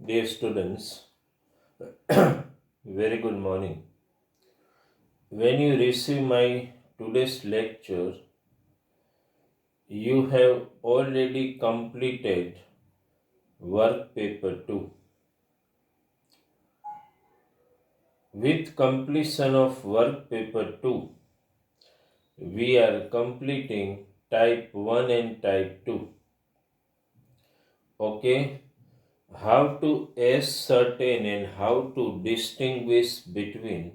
Dear students, very good morning. When you receive my today's lecture, you have already completed work paper 2. With completion of work paper 2, we are completing type 1 and type 2. Okay, how to ascertain and how to distinguish between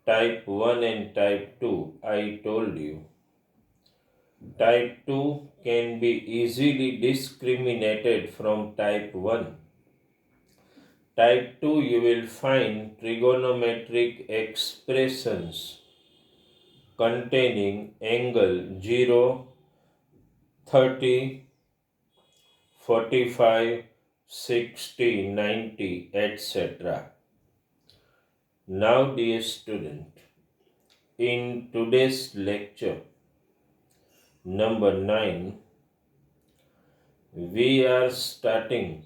type 1 and type 2, I told you. Type 2 can be easily discriminated from type 1. Type 2 you will find trigonometric expressions containing angle 0, 30, 45, 60, 90, etc. Now dear student, in today's lecture number 9, we are starting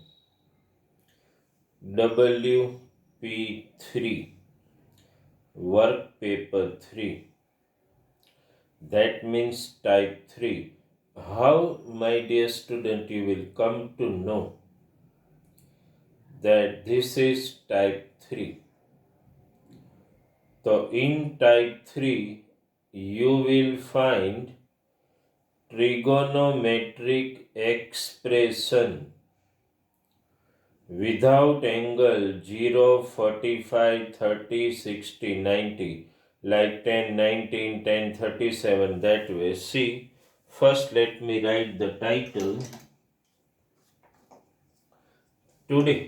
WP3, work paper 3. That means type 3. How, my dear student, you will come to know that this is type 3? So, in type 3, you will find trigonometric expression without angle 0, 45, 30, 60, 90, like 10, 19, 10, 37, that way. See, first let me write the title. Today,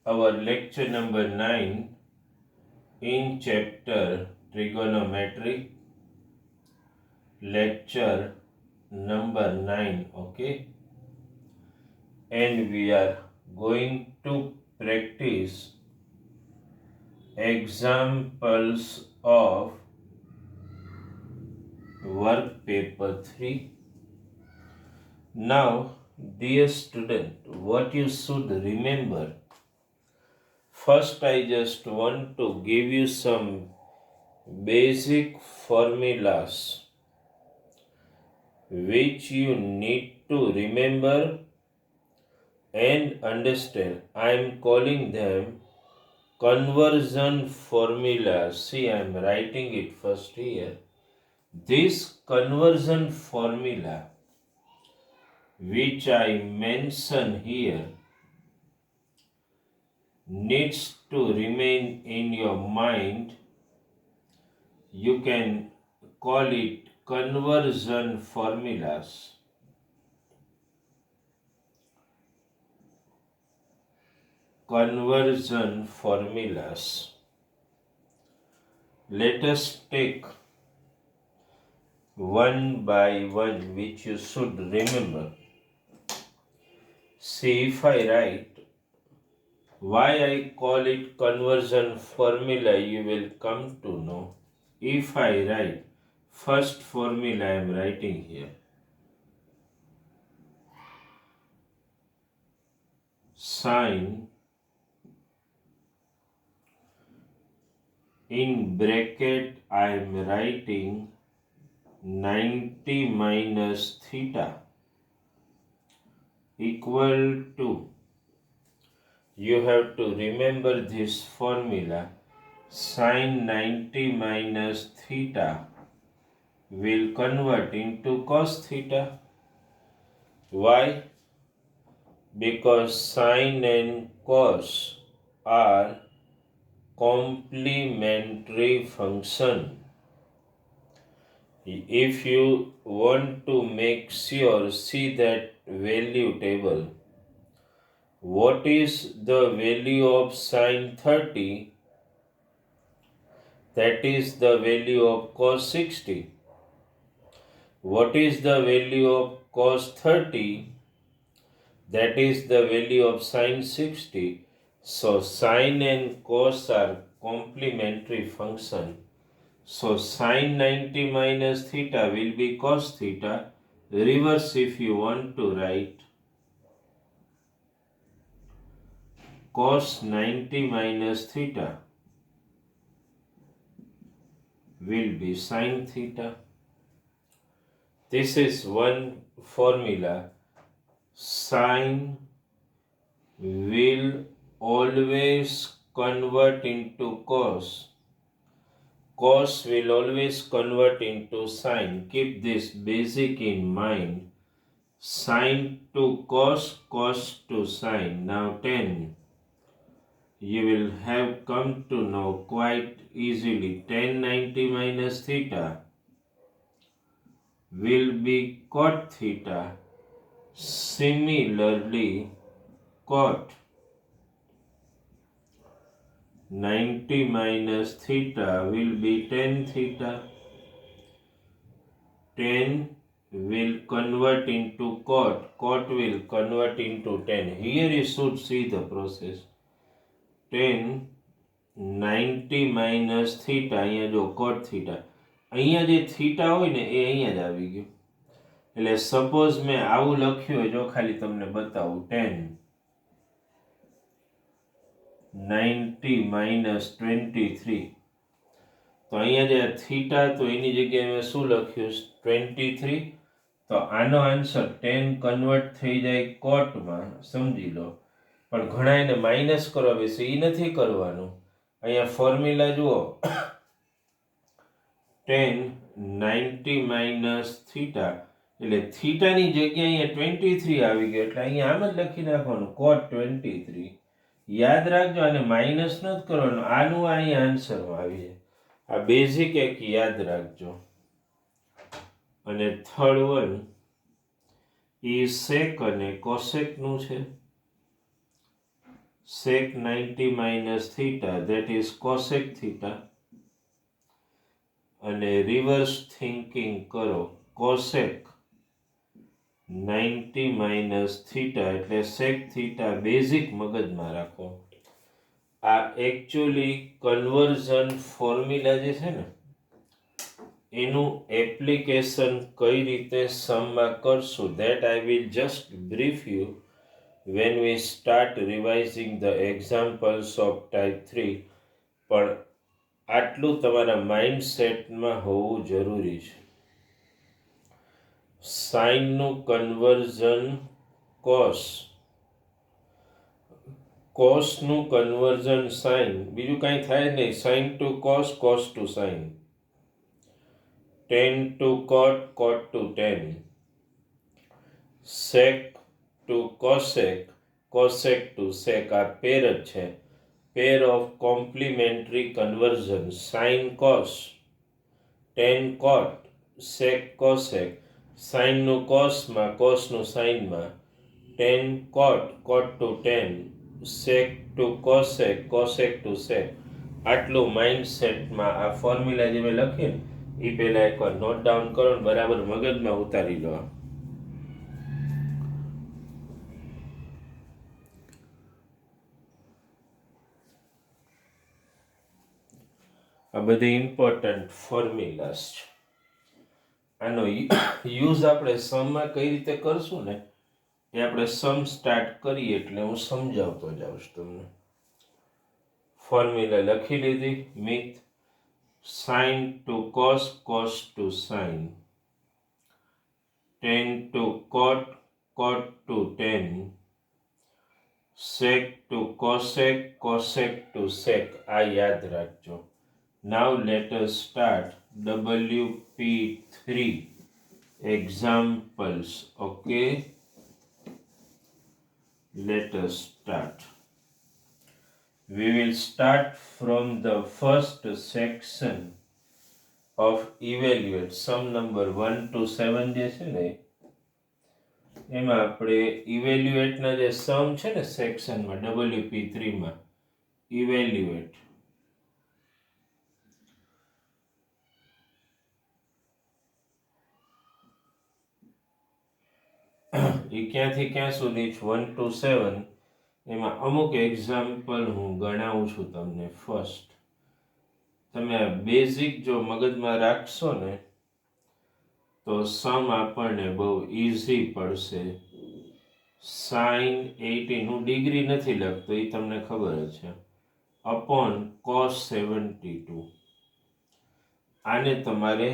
our lecture number 9 in chapter trigonometry, lecture number 9, okay? And we are going to practice examples of work paper 3. Now, dear student, what you should remember, first I just want to give you some basic formulas which you need to remember and understand. I am calling them conversion formulas. See, I am writing it first here. This conversion formula which I mention here needs to remain in your mind. You can call it conversion formulas. Conversion formulas. Let us take one by one, which you should remember. See, if I write why I call it conversion formula, you will come to know. If I write first formula, I am writing here. Sine in bracket I am writing 90 minus theta equal to, you have to remember this formula, sine 90 minus theta will convert into cos theta. Why? Because sine and cos are complementary function. If you want to make sure, see that value table. What is the value of sine 30? That is the value of cos 60. What is the value of cos 30? That is the value of sine 60. So sine and cos are complementary function. So sine 90 minus theta will be cos theta Reverse if you want to write cos 90 minus theta will be sin theta. This is one formula. Sin will always convert into cos. Cos will always convert into sin. Keep this basic in mind. Sin to cos, cos to sin. Now 10. You will have come to know quite easily. Tan 90 minus theta will be cot theta. Similarly, cot 90 minus theta will be tan theta. Tan will convert into cot. Cot will convert into tan. Here you should see the process. Tan 90 minus theta, અહીંયા જો કોટ theta, અહીંયા જે theta હોય ને એ અહીંયા જ આવી ગયું. એટલે સપોઝ મેં આવું લખ્યું હોય, જો ખાલી તમને બતાવું, tan 90 માઇનસ 23, તો અહીંયા જે થીટા તો એની જગ્યાએ મેં શું લખ્યું 23. તો આનો આન્સર tan કન્વર્ટ થઈ જાય કોટમાં, સમજી લો. પણ ઘણા એને માઇનસ કરવા વિશે એ નથી કરવાનું. અહીંયા ફોર્મ્યુલા જુઓ, tan 90 માઇનસ થીટા એટલે થીટાની જગ્યાએ અહીંયા 23 આવી ગયો, એટલે અહીંયા આમ જ લખી નાખવાનું cot 23. યાદ રાખજો, આને માઇનસ નથી કરવાનું, આનું અહીંયા આન્સરમાં આવી જાય. આ બેઝિક એક યાદ રાખજો. અને થર્ડ વન એ સેક અને કોસેકનું છે. sec 90 minus theta, that is cosec theta. અને રિવર્સ થિંકિંગ કરો, cosec 90 minus theta એટલે sec theta. બેઝિક મગજમાં રાખો. આ એકચ્યુઅલી કન્વર્ઝન ફોર્મ્યુલા જે છે ને એનું એપ્લિકેશન કઈ રીતે સમમાં કરશું, that I will just brief you when we start revising the examples of type 3. પણ આટલું તમારા માઇન્ડસેટમાં હોવું જરૂરી છે. સાઇનનું કન્વર્ઝન કોસ, કોસનું કન્વર્ઝન સાઇન, બીજું કાંઈ થાય નહીં. Sine to cos, cos to sine, tan to cot, cot to tan, sec to cosec, cosec to sec. આ પેર જ છે, pair of complementary conversion. Sine cos, tan cot, sec cosec, સાઇનનું કોસમાં, કોસનું સાઇનમાં, tan cot, cot to tan, sec to cosec, cosec to sec. આટલું માઇન્ડસેટમાં આ ફોર્મ્યુલા જે મેં લખી ને એ પહેલાં એકવાર નોટ ડાઉન કરો ને બરાબર મગજમાં ઉતારી લો. આ બધી ઇમ્પોર્ટન્ટ ફોર્મ્યુલાસ છે. આનો યુઝ આપણે સમમાં કઈ રીતે કરશું ને એ આપણે સમ સ્ટાર્ટ કરીએ એટલે હું સમજાવતો જાઉં છું તમને. ફોર્મ્યુલા લખી લીધી. મિત sine to cos, cos to sine, tan to cot, cot to tan, sec to cosec, cosec to sec. આ યાદ રાખજો. Now let us start WP3 examples. Okay, let us start. We will start from the first section of evaluate. Sum number 1 to 7 જે છે ને એમાં આપણે ઇવેલ્યુએટના જે સમ છે ને સેક્શનમાં WP3માં ઇવેલ્યુએટ એ ક્યાંથી ક્યાં સુધી 1 to 7 એમાં અમુક એક્ઝામ્પલ હું ગણાવું છું તમને. ફર્સ્ટ તમે બેઝિક જો મગજમાં રાખશો ને તો સમ આપણને બહુ ઇઝી પડશે. સાઇન 18 હું ડિગ્રી નથી લખતો, એ તમને ખબર જ છે, અપોન કોસ 72. આને તમારે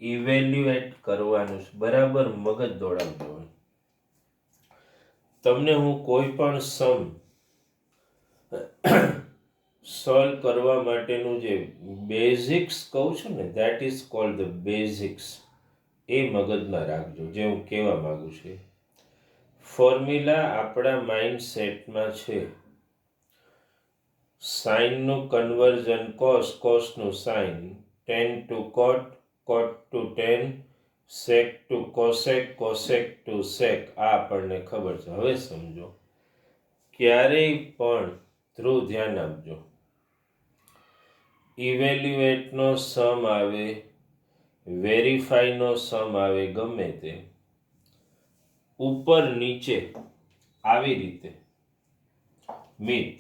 ઇવેલ્યુએટ કરવાનું છે, બરાબર મગજ દોડાવજો. તમને હું કોઈ પણ સમ સોલ્વ કરવા માટેનું જે બેઝિક્સ કહું છું ને, that is called the basics. એ મગજમાં રાખજો જે હું કહેવા માંગુ છું. ફોર્મ્યુલા આપણા માઇન્ડ સેટમાં છે. સાઇનનું કન્વર્ઝન કોસ, કોસનું sine, tan to cot, cot to tan, sec to cosec, cosec to sec. આ આપણને ખબર છે. હવે સમજો, ક્યારેય પણ ધ્રુવ ધ્યાન આપજો, ઇવેલ્યુએટનો સમ આવે, વેરીફાઈનો સમ આવે, ગમે તે ઉપર નીચે આવી રીતે મિત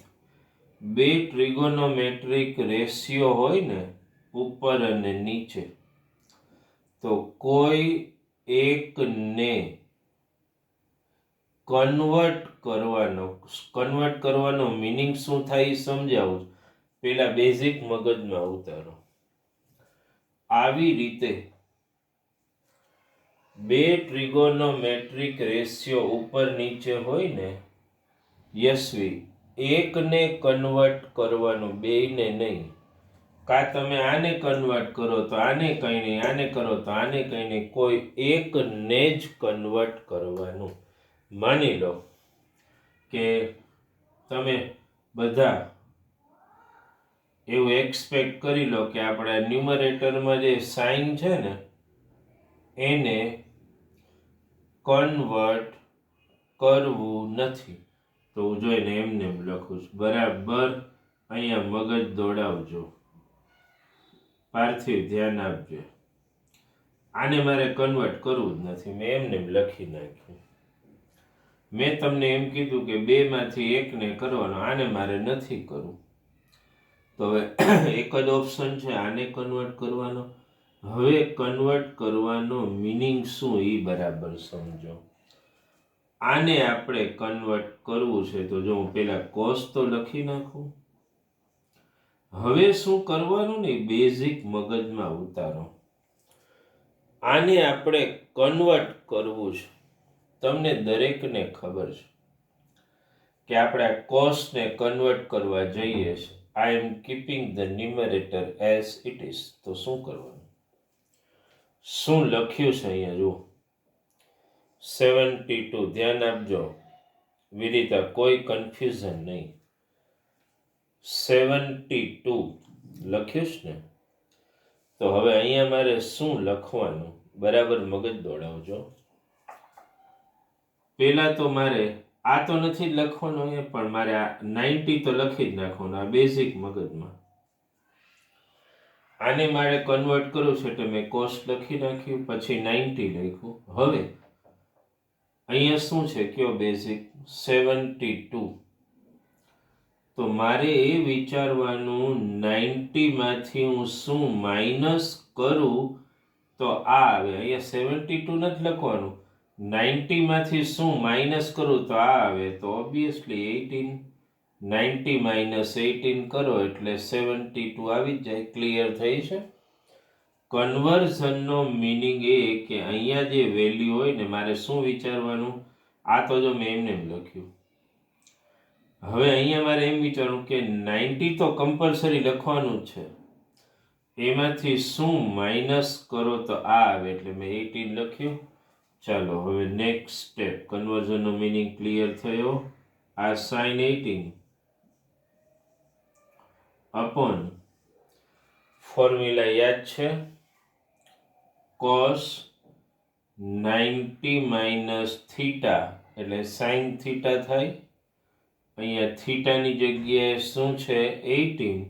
બે ટ્રિગોનોમેટ્રિક રેશિયો હોય ને ઉપર અને નીચે, તો કોઈ એકને કન્વર્ટ કરવાનો મિનિંગ શું થાય એ સમજાવું. પેલા બેઝિક મગજમાં ઉતારો. આવી રીતે બે ટ્રિગોનોમેટ્રિક રેશિયો ઉપર નીચે હોય ને યશવી, એકને કન્વર્ટ કરવાનું, બેયને નહીં. કાં તમે આને કન્વર્ટ કરો તો આને કંઈ નહીં, આને કરો તો આને કંઈ નહીં, કોઈ એકને જ કન્વર્ટ કરવાનું. માની લો કે તમે બધા એવું એક્સપેક્ટ કરી લો કે આપણા ન્યુમરેટરમાં જે સાઇન છે ને એને કન્વર્ટ કરવું નથી. તો હું જોઈને એમને એમ લખું છું, બરાબર. અહીંયા મગજ દોડાવજો, પાર્થિવ ધ્યાન આપજો. આને મારે કન્વર્ટ કરવું જ નથી, મેં એમને એમ લખી નાખ્યું. મેં તમને એમ કીધું કે બેમાંથી એકને કરવાનો, આને મારે નથી કરવું. તો હવે એક જ ઓપ્શન છે, આને કન્વર્ટ કરવાનો. હવે કન્વર્ટ કરવાનો મિનિંગ શું એ બરાબર સમજો. આને આપણે કન્વર્ટ કરવું છે, તો જો હું પેલા કોસ તો લખી નાખું. હવે શું કરવાનું ને બેઝિક મગજમાં ઉતારો. આને આપણે કન્વર્ટ કરવું છે. તમને દરેકને ખબર છે કે આપણે આ કોસને કન્વર્ટ કરવા જઈએ છીએ. I am keeping the numerator as it is. તો શું કરવાનું? શું લખ્યું છે અહીંયા જુઓ, 72. ધ્યાન આપજો વિદિતા, કોઈ કન્ફ્યુઝન નહીં. 72 લખ્યું છે ને. તો હવે અહીંયા મારે શું લખવાનું, બરાબર મગજ દોડાવજો. પેલા તો મારે આ તો નથી જ લખવાનું અહીંયા, પણ મારે આ 90 તો લખી જ નાખવાનું, આ બેઝિક મગજમાં. આને મારે કન્વર્ટ કરવું છે એટલે મેં કોસ લખી નાખ્યું, પછી 90 લખ્યું. હવે અહીંયા શું છે કયો બેઝિક, 72. તો મારે એ વિચારવાનું 90 માંથી હું શું માઇનસ કરું તો આ આવે. અહીંયા 72 નથી લખવાનું, 90 માંથી શું માઇનસ કરું તો આ આવે. તો ઓબ્વિયસલી 18, 90 માઇનસ 18 કરો એટલે 72 આવી જ જાય. ક્લિયર થઈ છે? કન્વર્ઝનનો મિનિંગ એ કે અહીંયા જે વેલ્યુ હોય ને મારે શું વિચારવાનું. આ તો જો મેં એમને એમ લખ્યું. હવે અહીંયા મારે એમ વિચારવું કે 90 તો કમ્પલસરી લખવાનું જ છે, એમાંથી શું માઇનસ કરો તો આ આવે. એટલે મેં 18 લખ્યું. ચાલો હવે નેક્સ્ટ સ્ટેપ. કન્વર્ઝનનો મિનિંગ ક્લિયર થયો. આ સાઇન 18 અપોન ફોર્મ્યુલા યાદ છે, કોસ 90 માઇનસ થીટા એટલે સાઇન થીટા થાય. અહીંયા થીટાની જગ્યાએ શું છે 18,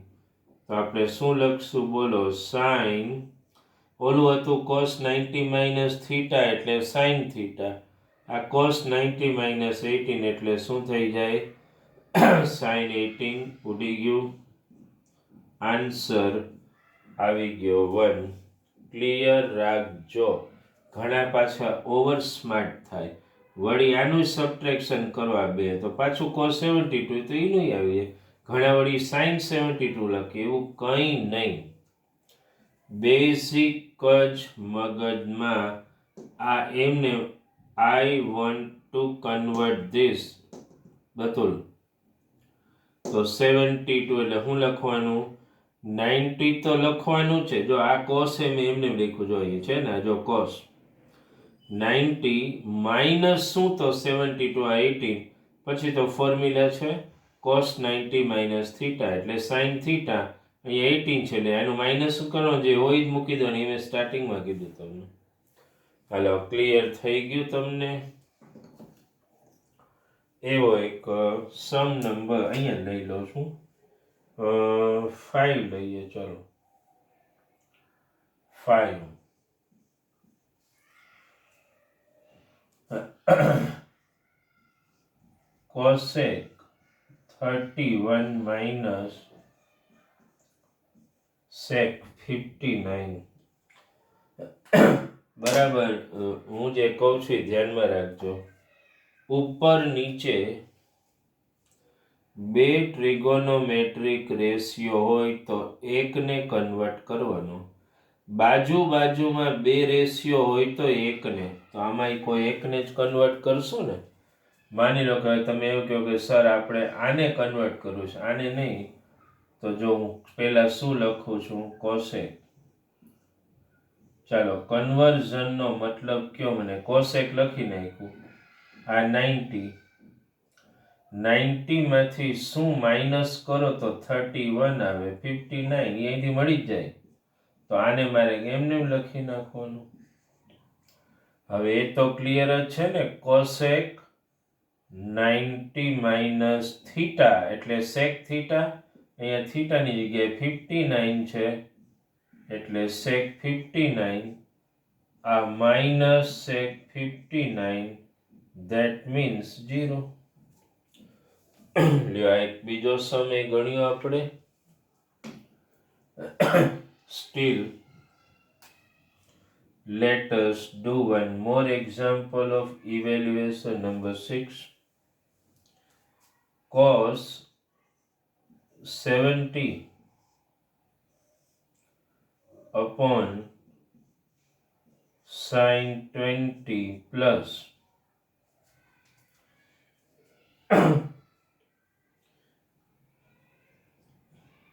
તો આપણે શું લખશું બોલો, સાઇન. ઓલું હતું કોસ 90 માઇનસ થીટા એટલે સાઇન થીટા. આ કોસ 90 માઇનસ 18 એટલે શું થઈ જાય, સાઇન 18. ઉડી ગયું. આન્સર આવી ગયો 1. ક્લિયર રાખજો. ઘણા પાછા ઓવર સ્માર્ટ થાય, વળી આનું સબટ્રેક્શન કરવા બે તો પાછું cos 72 તો એનું આવી જાય, ઘણા વળી sin 72 લખે, એવું કંઈ નહીં. બેઝિક જ મગજમાં આ એમને I want to convert this બતુલ, તો 72 એટલે શું લખવાનું? 90 તો લખવાનું છે. જો આ cos મેં એમને લખ્યું, જો અહીં છે ને, જો cos 90 માઇનસ શું? તો 72 આ 18, પછી તો ફોર્મ્યુલા છે cos 90 માઇનસ થીટા એટલે sin થીટા, અહીંયા 18 છે એટલે એનું માઇનસ શું કરવાનું? જે હોય જ મૂકી દો ને, એ મેં સ્ટાર્ટિંગમાં કીધું તમને. હાલો, ક્લિયર થઈ ગયું તમને? એવો એક સમ નંબર અહીંયા લઈ લઉં છું, 5 લઈએ, ચલો 5. cosec 31 minus sec 59 બરાબર. હું જે કહું છું ધ્યાનમાં રાખજો. ઉપર નીચે બે ટ્રિગોનોમેટ્રિક રેશિયો હોય તો એકને કન્વર્ટ કરવાનો, બાજુમાં બે રેશિયો હોય તો એકને, તો આમાં કોઈ એકને જ કન્વર્ટ કરશો ને. માની લો કે તમે એવું કહો કે સર આપણે આને કન્વર્ટ કરવું છે, આને નહીં, તો જો હું પહેલા શું લખું છું? કોસેક. ચાલો, કન્વર્ઝનનો મતલબ કયો મને? કોસેક લખી નાખ્યું. આ 90 માંથી શું માઇનસ કરો તો 31 આવે, 59 અહીંથી મળી જ જાય, તો આને મારે એમને લખી નાખવાનું. હવે એ તો ક્લિયર જ છે ને, કોસેક 90 માઇનસ થીટા એટલે સેક થીટા, અહીંયા થીટાની જગ્યાએ 59 છે એટલે સેક 59, આ માઇનસ સેક 59, that means 0. લ્યો, આ એક બીજો સમય ગણ્યો આપણે. Still, let us do one more example of evaluation number 6. Cos 70 upon sin 20 plus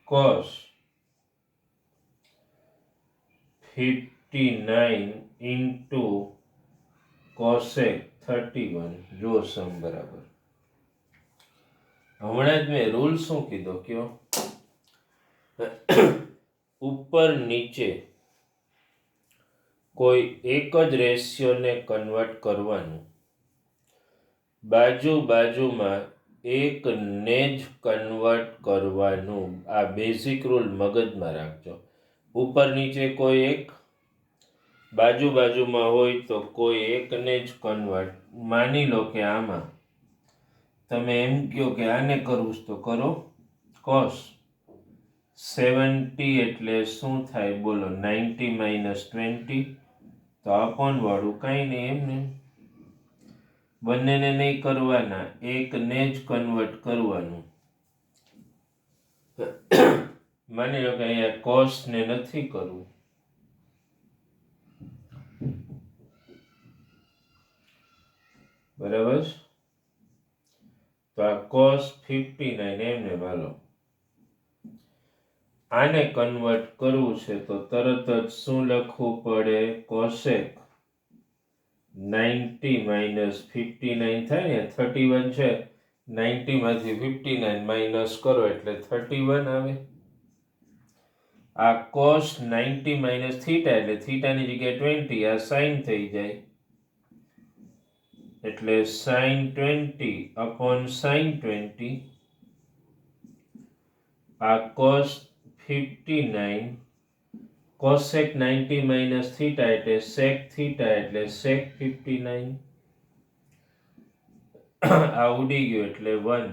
cos 59 into cosec 31. જો સમ બરાબર. હમણાં જ મેં રૂલ શું કીધો કયો? ઉપર નીચે કોઈ એક જ રેશિયોને કન્વર્ટ કરવાનું, બાજુમાં એકને જ કન્વર્ટ કરવાનું. આ બેઝિક રૂલ મગજમાં રાખજો. ઉપર નીચે કોઈ એક, બાજુમાં હોય તો કોઈ એકને જ કન્વર્ટ. માની લો કે આમાં તમે એમ કહો કે આને કરવું તો કરો. cos 70 એટલે શું થાય બોલો? 90 માઇનસ 20, તો અપોન વાળું કાંઈ નહીં, એમને બંનેને નહીં કરવાના, એકને જ કન્વર્ટ કરવાનું. માની લો કે અહીંયા cos ને નથી કરવું, બરાબર, તો આ cos 59 એમને વાલો. આને કન્વર્ટ કરવું છે તો તરત જ શું લખવું પડે? cosec 90 માઇનસ 59 થાય ને, 31 છે, 90 માંથી 59 માઇનસ કરો એટલે 31 આવે. આ cos 90 માઇનસ થીટા એટલે થીટાની જગ્યાએ 20, આ sin થઈ જાય એટલે sin 20 upon sin 20. આ cos 59 cosec 90 માઇનસ થીટા એટલે sec થીટા એટલે sec 59. આ ઉડી ગયું એટલે 1.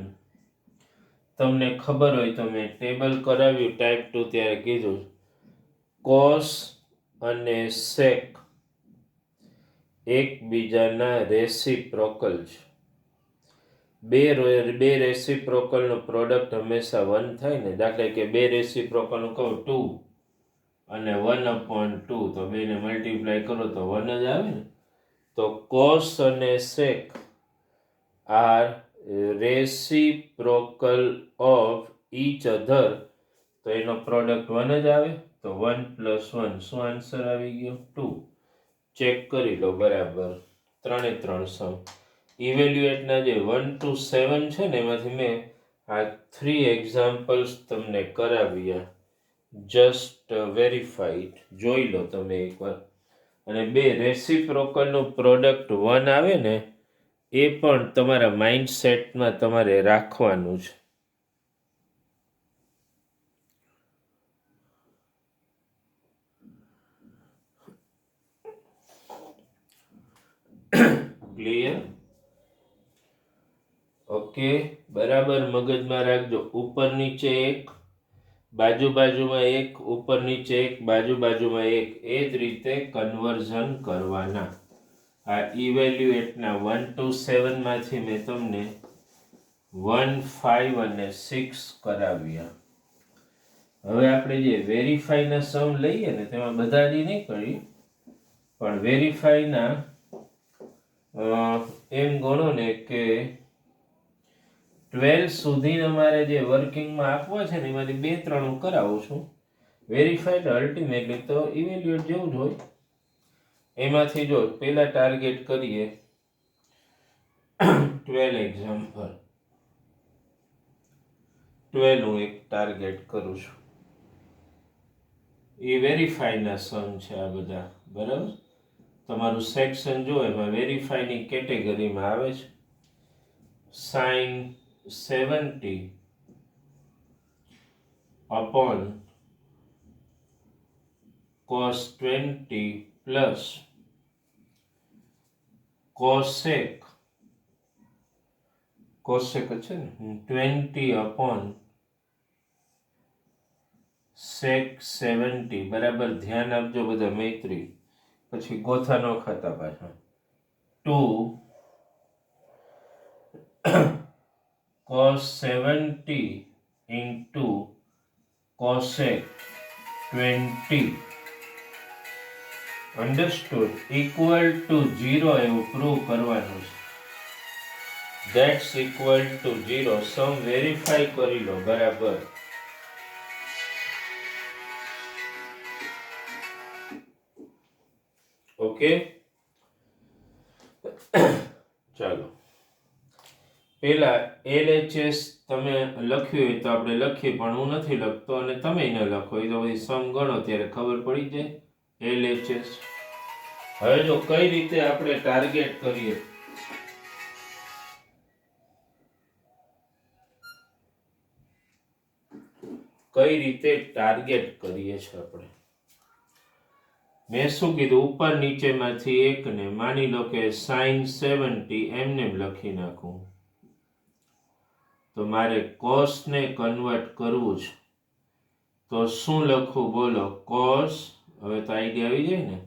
તમને ખબર હોય તો મેં ટેબલ કરાવ્યું ટાઈપ 2 ત્યારે કીધું, cos અને sec એકબીજાના રેસિપ્રોકલ છે. બે રેસિપ્રોકલનું પ્રોડક્ટ હંમેશા 1 થાય ને. દાખલા કે બે રેસિપ્રોકલનું કહું 2 અને 1/2, તો બેને મલ્ટીપ્લાય કરો તો 1 જ આવે ને. તો કોસ અને sec are reciprocal of each other, તો એનો પ્રોડક્ટ 1 જ આવે. તો 1 + 1 શું આન્સર આવી ગયો? 2. ચેક કરી લો બરાબર. 3 એ 3 સમ. ઇવેલ્યુએટના જે 1 to 7 છે ને એમાંથી મેં આ 3 એક્ઝામ્પલ્સ તમને કરાવ્યા. જસ્ટ વેરીફાઈડ, જોઈ લો તમે એકવાર. અને બે રેસિપ્રોકલનું પ્રોડક્ટ 1 આવે ને એ પણ તમારા માઇન્ડસેટમાં તમારે રાખવાનું છે. ક્લિયર? ઓકે, બરાબર મગજમાં રાખજો. ઉપર નીચે 1, બાજુમાં 1, ઉપર નીચે 1, બાજુમાં 1. એ જ રીતે કન્વર્ઝન કરવાના. આ ઇવેલ્યુએટના 1 to 7 માંથી મેં તમને 1, 5 અને 6 કરાવ્યા. હવે આપણે જે વેરીફાઈના સમ લઈએ ને તેમાં બધા જ નહીં કરી, પણ વેરીફાઈના એમ ગણો ને કે 12 સુધી અમારે જે વર્કિંગમાં આપવા છે ને એમાંથી 2-3 હું કરાવું છું. વેરીફાઈડ અલ્ટિમેટલી તો ઇવેલ્યુએટ જેવું જ હોય. એમાંથી જો પહેલા ટાર્ગેટ કરીએ 12 એક્ઝામ્પલ. 12 હું એક ટાર્ગેટ કરું છું. એ વેરીફાઈના સમ છે આ બધા, બરાબર. તમારું સેક્શન જો એમાં વેરીફાઈની કેટેગરીમાં આવે છે. sin 70 upon cos 20 plus cosec છે ને 20 upon sec 70. બરાબર ધ્યાન આપજો બધા મૈત્રી, પછી ગોથા ન ખાતા પાછા. 2 cos 70 into cosec 20 understood equal to 0 એવું પ્રૂવ કરવાનું છે. That's equal to 0. Sum verify કરી લો બરાબર. ઓકે, ચાલો પેલા LHS તમે લખ્યું હોય તો આપણે લખીએ, પણ હું નથી લખતો અને તમે ન લખો. એ તો બધી સમ ગણો ત્યારે ખબર પડી જાય. LHS હવે જો કઈ રીતે આપણે ટાર્ગેટ કરીએ. કઈ રીતે ટાર્ગેટ કરીએ છીએ આપણે. મેં શું કીધું, ઉપર નીચેમાંથી એકને માની લો કે sin 70 એમને લખી નાખું. તો મારે cos ને કન્વર્ટ કરવું છે. તો શું લખું બોલો? cos, હવે તો આઈડિયા આવી જાય ને,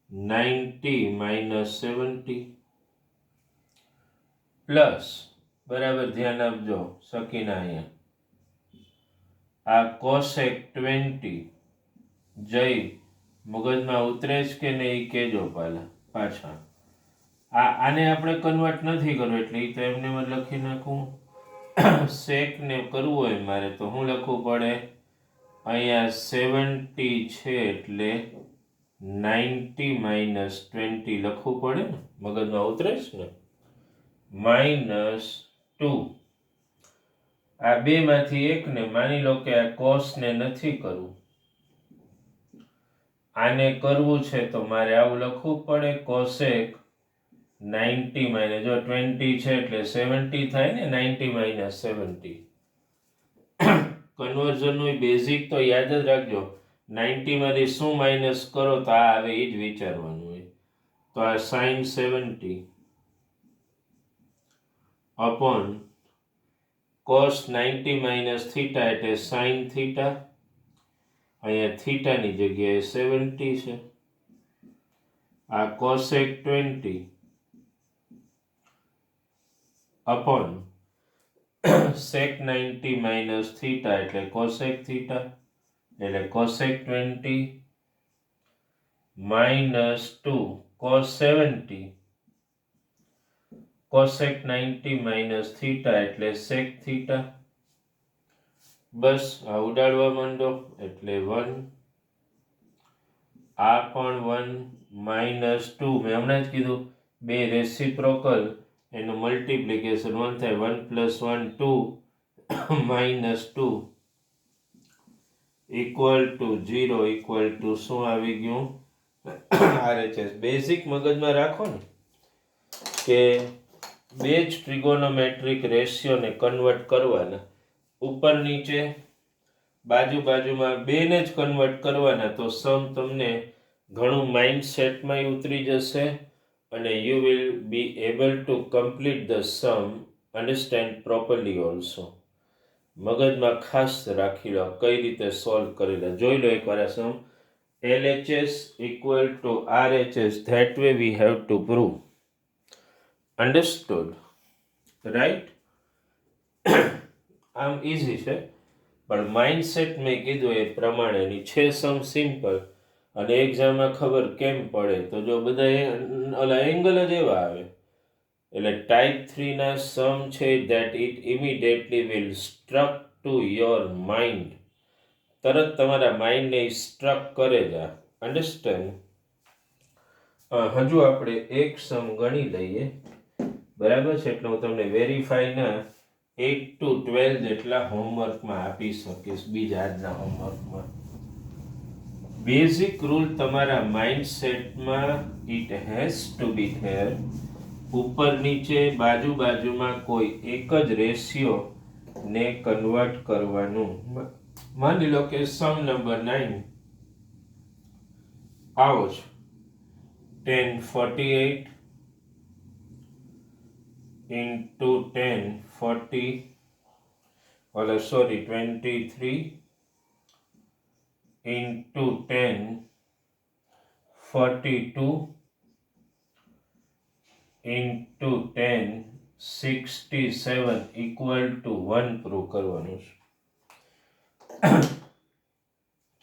90 - 70 પ્લસ, બરાબર ધ્યાન આપજો સકીના અહીંયા, આ cosec 20 જઈ મગજમાં ઉતરે જ કે નહીં કહેજો પાછા. આને આપણે કન્વર્ટ નથી કરવું એટલે એ તો એમને લખી નાખું. સેક ને કરવું હોય મારે તો હું લખવું પડે, અહીંયા 70 છે એટલે 90 - 20 લખવું પડે ને. મગજમાં ઉતરે જ ને. -2. આ બે માંથી એકને માની લો કે આ cos ને નથી કરવું, આને કરવું છે તો મારે આવું લખવું પડે, cosec 90 જો 20 છે એટલે 70 થાય ને. 90 - 70 કન્વર્ઝનનું બેઝિક તો યાદ જ રાખજો. 90 માંથી શું માઇનસ કરો તો આ આવે એ જ વિચારવાનું હોય. તો આ sin 70 upon cos 90 - theta એટલે sin theta. અહીંયા થીટાની જગ્યાએ 70 છે. આ cosec 20 upon sec 90 minus theta એટલે cosec theta એટલે cosec 20 minus 2 cos 70 cosec 90 minus theta એટલે sec theta. બસ આ ઉડાડવા માંડો એટલે 1 આ પણ 1 minus 2 મેં હમણાં જ કીધું બે રેસિપ્રોકલ એનું મલ્ટીપ્લિકેશન 1 થાય 1 plus 1 2 minus 2 equal to 0 equal to શું આવી ગયું RHS. બેઝિક મગજમાં રાખો ને કે બે જ ટ્રિગોનોમેટ્રિક રેશિયોને કન્વર્ટ કરવાના, ઉપર નીચે બાજુ બાજુમાં બેને જ કન્વર્ટ કરવાના, તો સમ તમને ઘણું માઇન્ડ સેટમાં ઉતરી જશે અને you will be able to complete the sum understand properly also. મગજમાં ખાસ રાખી લો કઈ રીતે સોલ્વ કરેલા. જોઈ લો એકવાર આ સમ. LHS equal to RHS, that way we have to prove. Understood? Right? આમ ઇઝી છે પણ માઇન્ડસેટ મેં કીધું એ પ્રમાણેની છે. સમ સિમ્પલ અને એક્ઝામમાં ખબર કેમ પડે તો જો બધા ઓલા એંગલ જ એવા આવે એટલે ટાઈપ 3 ના સમ છે that it immediately will struck to your mind. તરત તમારા માઇન્ડને સ્ટ્રક કરે જ. અન્ડરસ્ટેન્ડ? હજુ આપણે એક સમ ગણી લઈએ, બરાબર છે? એટલે હું તમને વેરીફાઈના 8 to 12 જેટલા હોમવર્કમાં આપી શકીશ, બીજા આજના હોમવર્કમાં. બેઝિક રૂલ તમારા માઇન્ડ સેટમાં it has to be here. ઉપર નીચે બાજુ બાજુમાં કોઈ એક જ રેશિયો ને કન્વર્ટ કરવાનું. માની લો કે સમ નંબર 9 આવો છે 1048 into 1040 23 into 1042 into 1067 equal to 1 prove કરવાનું છે.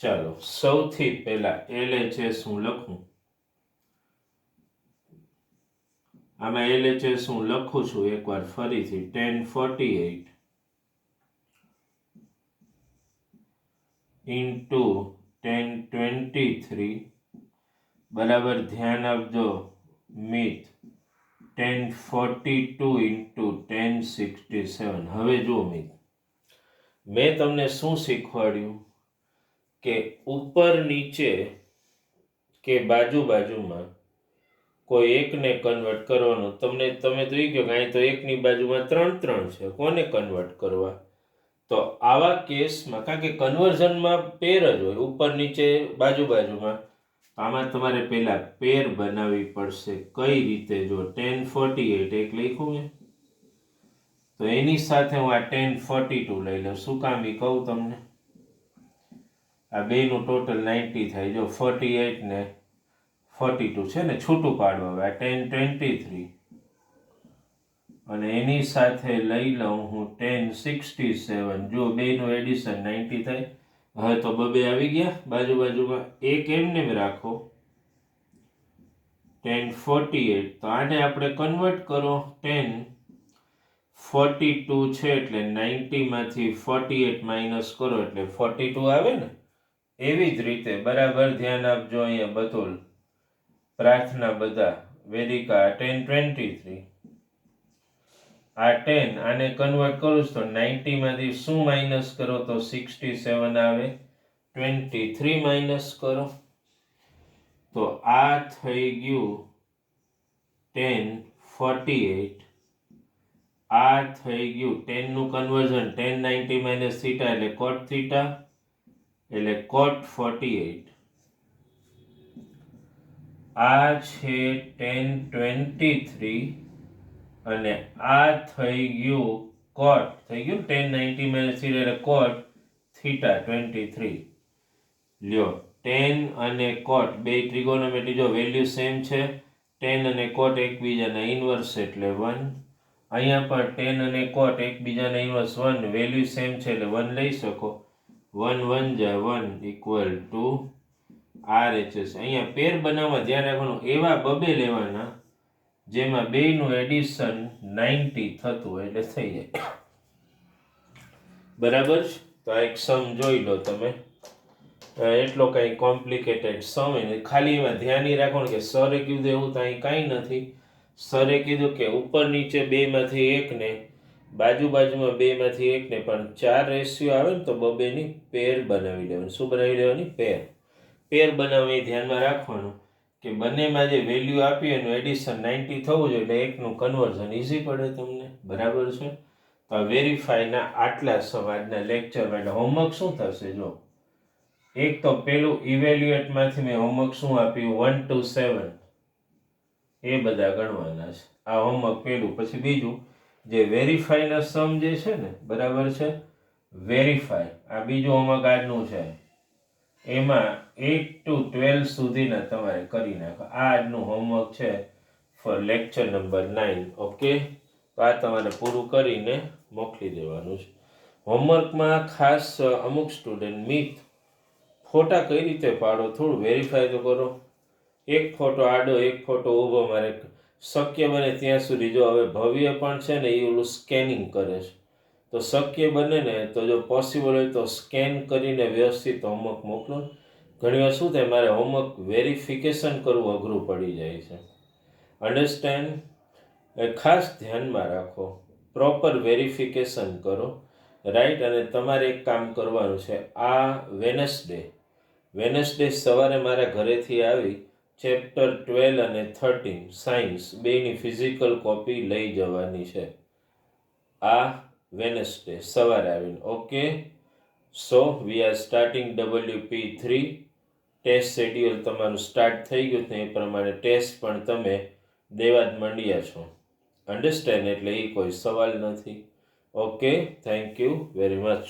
ચાલો સૌથી પહેલા LHS હું લખું. આમાં LHS હું લખું છું એકવાર ફરીથી 1048 into 1023 બરાબર ધ્યાન આપજો મિત 1042 into 1067. હવે જો મિત મેં તમને શું શીખવાડ્યું કે ઉપર નીચે કે બાજુ બાજુમાં કોઈ એકને કન્વર્ટ કરવાનું. તમે તો એ કહો કે અહીં તો એકની બાજુમાં 3 છે, કોને કન્વર્ટ કરવા? તો આવા કેસમાં કારણ કે કન્વર્ઝનમાં પેર જ હોય, ઉપર નીચે બાજુ બાજુમાં, આમાં તમારે પહેલા પેર બનાવવી પડશે. કઈ રીતે? જો 1048 એક લખ્યું મેં, તો એની સાથે હું આ 1042 લઈ લઉં. શું કામ એ કહું તમને. આ બેનું ટોટલ 90 થાય. જો 48 ને 42 છે ને, છૂટું પાડવા આવે. આ 1023 અને એની સાથે લઈ લઉં હું 1067. જો બેનું એડિશન 90 થાય. હવે તો બબે આવી ગયા બાજુ બાજુમાં. એક એમને રાખો 1048. તો આને આપણે કન્વર્ટ કરો. 1042 છે એટલે 90 માંથી 48 માઇનસ કરો એટલે 42 આવે ને. એવી જ રીતે બરાબર ધ્યાન આપજો. અહીંયા બતોલ પ્રાર્થના બધા વેદિકા 1023 આ 10 આને કન્વર્ટ કરું તો 90 માંથી શું માઇનસ કરો તો 67 આવે. 23 માઇનસ કરો તો આ થઈ ગયું 1048. આ થઈ ગયું 10 નું કન્વર્ઝન 1090 માઇનસ થીટા એટલે કોટ થીટા એટલે કોટ 48. આ છે 1023 અને આ થઈ ગયું કોટ થઈ ગયું 1090 માઇનસ થીટા એટલે કોટ થીટા 23. લ્યો ટેન અને કોટ બે ટ્રિગોનોમેટ્રી જો વેલ્યુ સેમ છે, ટેન અને કોટ એકબીજાના ઇન્વર્સ એટલે 1. અહીંયા પણ ટેન અને કોટ એકબીજાના ઇન્વર્સ 1, વેલ્યુ સેમ છે એટલે 1 લઈ શકો. 1 1 જા 1 ઇક્વલ ટુ RHS. અહીંયા પેર બનાવવા ધ્યાન રાખવાનું, એવા બબે લેવાના જેમાં બેયનું એડિશન 90 થતું હોય એટલે થઈ જાય. બરાબર છે? તો આ એક સમ જોઈ લો તમે. એટલો કંઈ કોમ્પ્લિકેટેડ સમ નહીં, ખાલી એમાં ધ્યાન રાખવાનું કે સરે કીધું એવું તો અહીં કાંઈ નથી. સરે કીધું કે ઉપર નીચે બેમાંથી એકને, બાજુમાં બેમાંથી એકને, પણ 4 રેશિયો આવે ને તો બબેની પેર બનાવી લેવાની. શું બનાવી લેવાની? પેર. પેર બનાવવા એ ધ્યાનમાં રાખવાનું કે બંનેમાં જે વેલ્યુ આપી એનું એડિશન 90 થવું જોઈએ એટલે એકનું કન્વર્ઝન ઇઝી પડે તમને. બરાબર છે? તો વેરીફાઈના આટલા સમાજના લેક્ચરમાં એટલે હોમવર્ક શું થશે જો, એક તો પેલું ઇવેલ્યુએટમાંથી મેં હોમવર્ક શું આપ્યું 1 to 7 એ બધા ગણવાના છે. આ હોમવર્ક પેલું. પછી બીજું જે વેરીફાઈના સમ જે છે ને, બરાબર છે, વેરીફાઈ આ બીજું હોમવર્ક આજનું છે, એમાં 8 to 12 સુધીના તમારે કરી નાખો. આ આજનું હોમવર્ક છે ફોર લેક્ચર નંબર 9. ઓકે, તો આ તમારે પૂરું કરીને મોકલી દેવાનું છે. હોમવર્કમાં ખાસ અમુક સ્ટુડન્ટ મિથ ફોટા કઈ રીતે પાડો થોડું વેરીફાઈ તો કરો. એક ફોટો આડો, એક ફોટો ઊભો, મારે શક્ય બને ત્યાં સુધી. જો હવે ભવ્ય પણ છે ને એ ઓલું સ્કેનિંગ કરે છે, તો શક્ય બને ને તો જો પોસિબલ હોય તો સ્કેન કરીને વ્યવસ્થિત હોમવર્ક મોકલો. ઘણી વાર શું થાય, મારે હોમવર્ક વેરિફિકેશન કરવું અઘરું પડી જાય છે. અન્ડરસ્ટેન્ડ? ખાસ ધ્યાનમાં રાખો, પ્રોપર વેરિફિકેશન કરો. રાઈટ? અને તમારે એક કામ કરવાનું છે, આ વેનસડે સવારે મારા ઘરેથી આવી ચેપ્ટર 12 અને 13 સાયન્સ બેની ફિઝિકલ કોપી લઈ જવાની છે. આ વેનસડે સવારે આવીને. Okay, so we are starting WP3. Test schedule તમારું સ્ટાર્ટ થઈ ગયું તો એ પ્રમાણે ટેસ્ટ પણ તમે દેવા જ માંડ્યા છો. અન્ડરસ્ટેન્ડ? એટલે એ કોઈ સવાલ નથી. Okay, thank you very much.